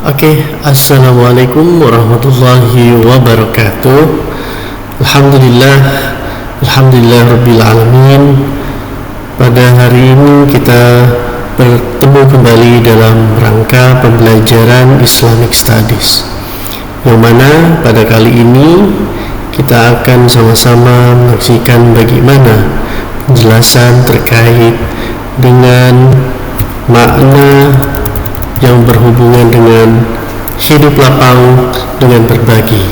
Assalamualaikum warahmatullahi wabarakatuh. Alhamdulillah Rabbil Alamin. Pada hari ini kita bertemu kembali dalam rangka pembelajaran Islamic Studies, yang mana pada kali ini kita akan sama-sama menyaksikan bagaimana penjelasan terkait dengan makna yang berhubungan dengan hidup lapang dengan berbagi,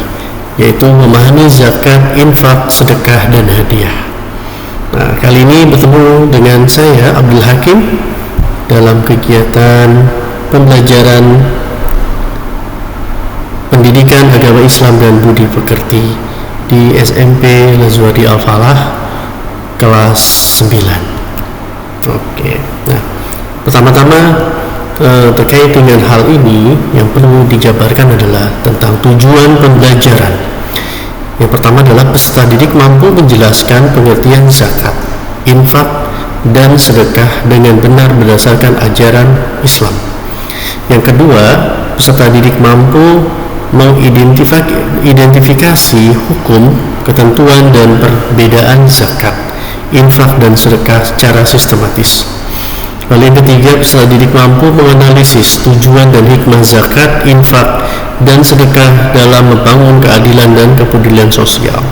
yaitu memahami zakat, infak, sedekah, dan hadiah. Nah, kali ini bertemu dengan saya Abdul Hakim dalam kegiatan pembelajaran pendidikan agama Islam dan budi pekerti di SMP Lazwadi Al-Falah kelas 9. Nah, pertama-tama terkait dengan hal ini yang perlu dijabarkan adalah tentang tujuan pembelajaran. Yang pertama adalah peserta didik mampu menjelaskan pengertian zakat, infak, dan sedekah dengan benar berdasarkan ajaran Islam. Yang kedua, peserta didik mampu mengidentifikasi hukum, ketentuan, dan perbedaan zakat, infak, dan sedekah secara sistematis. Lalu yang ketiga, peserta didik mampu menganalisis tujuan dan hikmah zakat, infak, dan sedekah dalam membangun keadilan dan kepedulian sosial.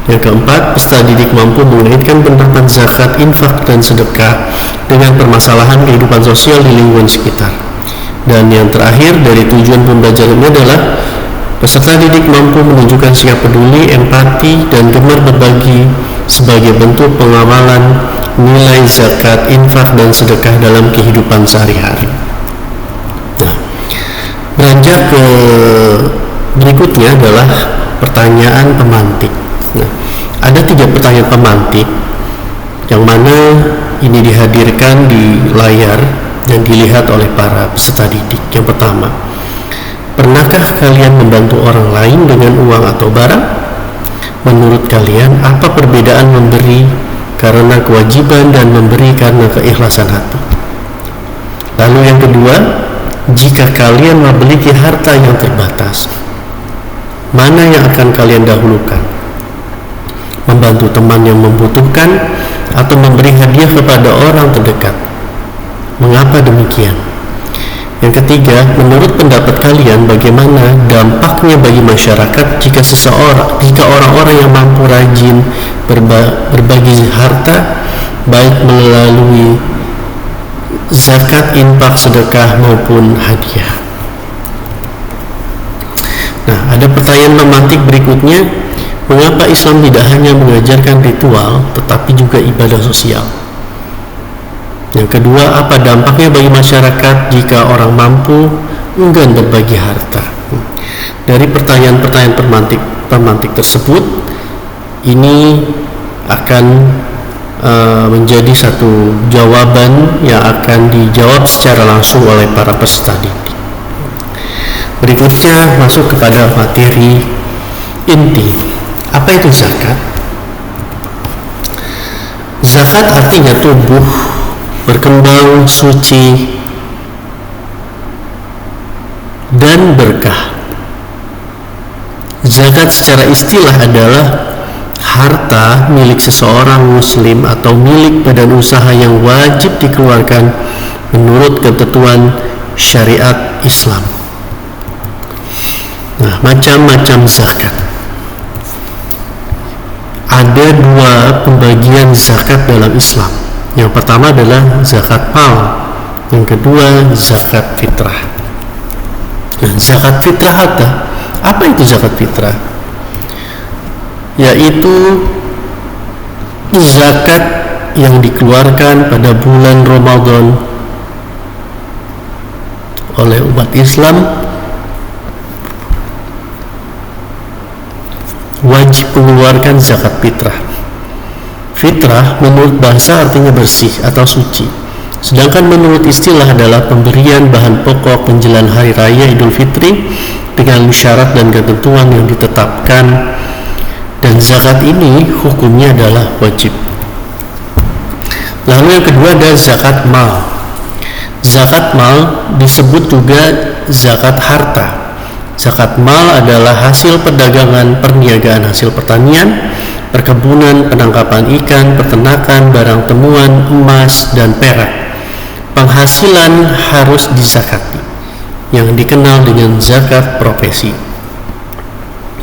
Yang keempat, peserta didik mampu mengaitkan penerapan zakat, infak, dan sedekah dengan permasalahan kehidupan sosial di lingkungan sekitar. Dan yang terakhir dari tujuan pembelajaran ini adalah peserta didik mampu menunjukkan sikap peduli, empati, dan gemar berbagi sebagai bentuk pengamalan nilai zakat, infak, dan sedekah dalam kehidupan sehari-hari. Nah, beranjak ke berikutnya adalah pertanyaan pemantik. Nah, ada 3 pertanyaan pemantik yang mana ini dihadirkan di layar dan dilihat oleh para peserta didik. Yang pertama, pernahkah kalian membantu orang lain dengan uang atau barang? Menurut kalian, apa perbedaan memberi karena kewajiban dan memberi karena keikhlasan hati? Lalu yang kedua, jika kalian memiliki harta yang terbatas, mana yang akan kalian dahulukan? Membantu teman yang membutuhkan atau memberi hadiah kepada orang terdekat? Mengapa demikian? Yang ketiga, menurut pendapat kalian bagaimana dampaknya bagi masyarakat jika orang-orang yang mampu rajin berbagi harta, baik melalui zakat, infak, sedekah maupun hadiah? Nah, ada pertanyaan pemantik berikutnya, mengapa Islam tidak hanya mengajarkan ritual tetapi juga ibadah sosial? Yang kedua, apa dampaknya bagi masyarakat jika orang mampu enggan berbagi harta? Dari pertanyaan-pertanyaan pemantik tersebut, ini akan menjadi satu jawaban yang akan dijawab secara langsung oleh para peserta didik. Berikutnya masuk kepada materi inti. Apa itu zakat? Zakat artinya tubuh berkembang, suci, dan berkah. Zakat secara istilah adalah harta milik seseorang muslim atau milik badan usaha yang wajib dikeluarkan menurut ketentuan syariat Islam. Nah, macam-macam zakat. Ada 2 pembagian zakat dalam Islam. Yang pertama adalah zakat mal, yang kedua zakat fitrah. Nah, zakat fitrah apa itu zakat fitrah? Yaitu zakat yang dikeluarkan pada bulan Ramadan oleh umat Islam, wajib mengeluarkan zakat fitrah. Fitrah menurut bahasa artinya bersih atau suci, sedangkan menurut istilah adalah pemberian bahan pokok menjelang hari raya Idul Fitri dengan syarat dan ketentuan yang ditetapkan, dan zakat ini hukumnya adalah wajib. Lalu yang kedua ada zakat mal. Zakat mal disebut juga zakat harta. Zakat mal adalah hasil perdagangan, perniagaan hasil pertanian, perkebunan, penangkapan ikan, peternakan, barang temuan, emas, dan perak. Penghasilan harus dizakati, yang dikenal dengan zakat profesi.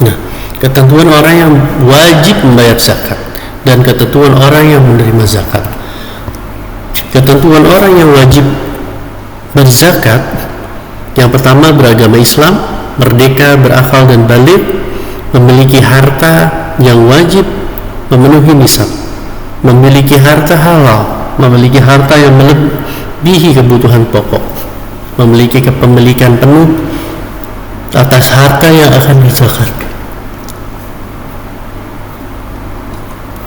Nah, ketentuan orang yang wajib membayar zakat dan ketentuan orang yang menerima zakat. Ketentuan orang yang wajib berzakat, yang pertama beragama Islam, merdeka, berakal dan baligh, memiliki harta yang wajib memenuhi nisab, memiliki harta halal, memiliki harta yang melebihi kebutuhan pokok, memiliki kepemilikan penuh atas harta yang akan dizakatkan.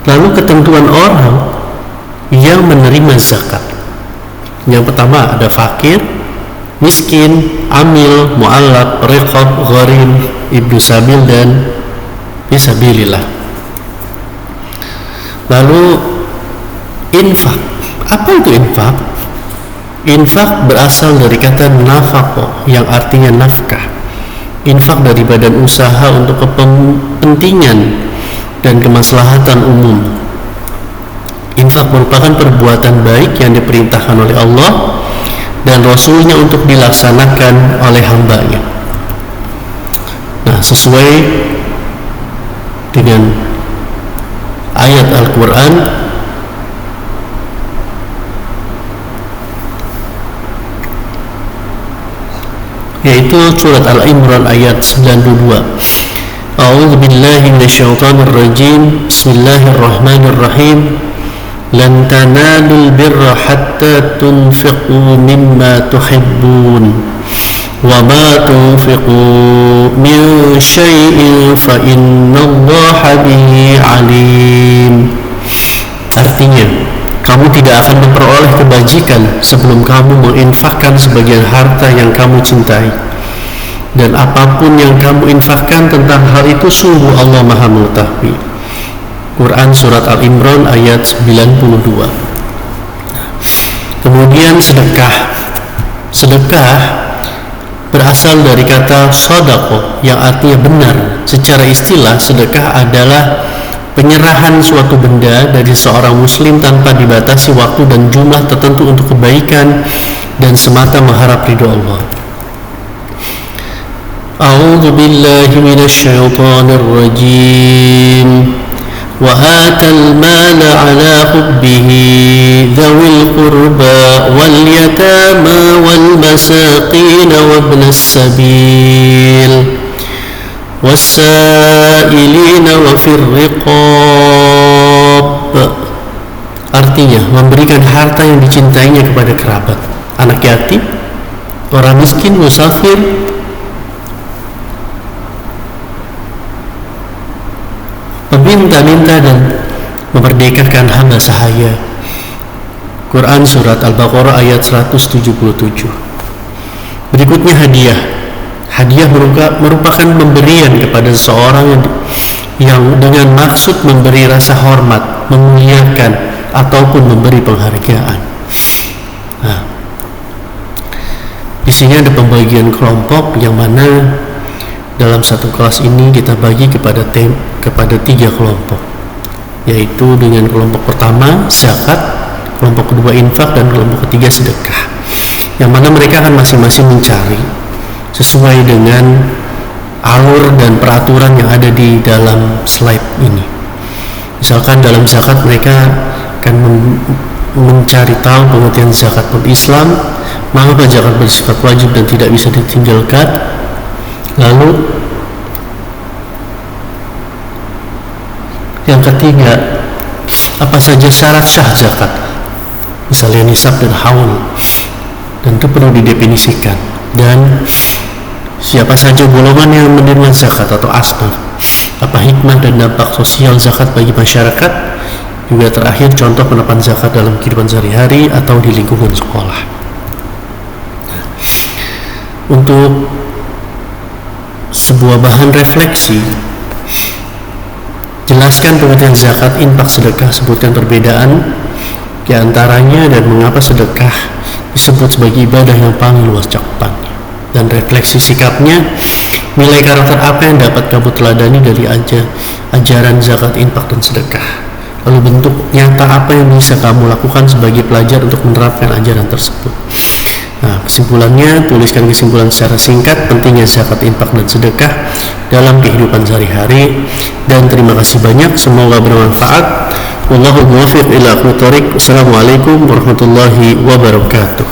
Lalu ketentuan orang yang menerima zakat, yang pertama ada fakir, miskin, amil, mu'allaq, riqab, gharim, ibnu sabil, dan fisabilillah. Lalu infak. Apa itu infak? Infak berasal dari kata nafaqah yang artinya nafkah. Infak dari badan usaha untuk kepentingan dan kemaslahatan umum. Infak merupakan perbuatan baik yang diperintahkan oleh Allah dan Rasulnya untuk dilaksanakan oleh hambanya. Nah, sesuai dengan ayat Al-Quran, yaitu surat Al-Imran ayat 92. A'udzu billahi minasyaitonir rajim. Bismillahirrahmanirrahim. Lan tanalul birra hatta tunfiqu mimma tuhibbun wa ma tunfiqu min syai'in fa innallaha bihi alim. Artinya, kamu tidak akan memperoleh kebajikan sebelum kamu menginfakkan sebagian harta yang kamu cintai, dan apapun yang kamu infakkan tentang hal itu sungguh Allah Maha mengetahui. Quran surat Al-Imran ayat 92. Kemudian sedekah. Sedekah berasal dari kata shadaqah yang artinya benar. Secara istilah, sedekah adalah penyerahan suatu benda dari seorang muslim tanpa dibatasi waktu dan jumlah tertentu untuk kebaikan dan semata mengharap ridho Allah. A'udzu billahi minasyaitonir rajim. وآتى المال على حبه ذوي القربى واليتامى والمساكين وابن السبيل والسائلين وفي الرقاب. Artinya, memberikan harta yang dicintainya kepada kerabat, anak yatim, orang miskin, musafir, peminta-minta, dan memerdekakan hamba sahaya. Quran surat Al-Baqarah ayat 177. Berikutnya hadiah. Hadiah merupakan pemberian kepada seseorang yang dengan maksud memberi rasa hormat, memuliakan, ataupun memberi penghargaan. Nah, di sini ada pembagian kelompok yang mana dalam satu kelas ini kita bagi kepada 3 kelompok, yaitu dengan kelompok pertama zakat, kelompok kedua infak, dan kelompok ketiga sedekah, yang mana mereka akan masing-masing mencari sesuai dengan alur dan peraturan yang ada di dalam slide ini. Misalkan dalam zakat mereka akan mencari tahu pengertian zakat Islam, mengapa zakat bersifat wajib dan tidak bisa ditinggalkan. Lalu yang ketiga, apa saja syarat sah zakat, misalnya nisab dan haul, dan itu perlu didefinisikan. Dan siapa saja golongan yang menerima zakat atau asnaf, apa hikmah dan dampak sosial zakat bagi masyarakat. Juga terakhir, contoh penerapan zakat dalam kehidupan sehari-hari atau di lingkungan sekolah. Untuk sebuah bahan refleksi, jelaskan pengertian zakat, infak, sedekah, sebutkan perbedaan di antaranya dan mengapa sedekah disebut sebagai ibadah yang paling luas cakupannya. Dan refleksi sikapnya, nilai karakter apa yang dapat kamu teladani dari ajaran zakat, infak, dan sedekah? Lalu bentuk nyata apa yang bisa kamu lakukan sebagai pelajar untuk menerapkan ajaran tersebut? Nah, kesimpulannya, tuliskan kesimpulan secara singkat pentingnya zakat, infak, dan sedekah dalam kehidupan sehari-hari. Dan terima kasih banyak, semoga bermanfaat. Wallahu muwaffiq ila aqwamit thoriq. Wassalamualaikum warahmatullahi wabarakatuh.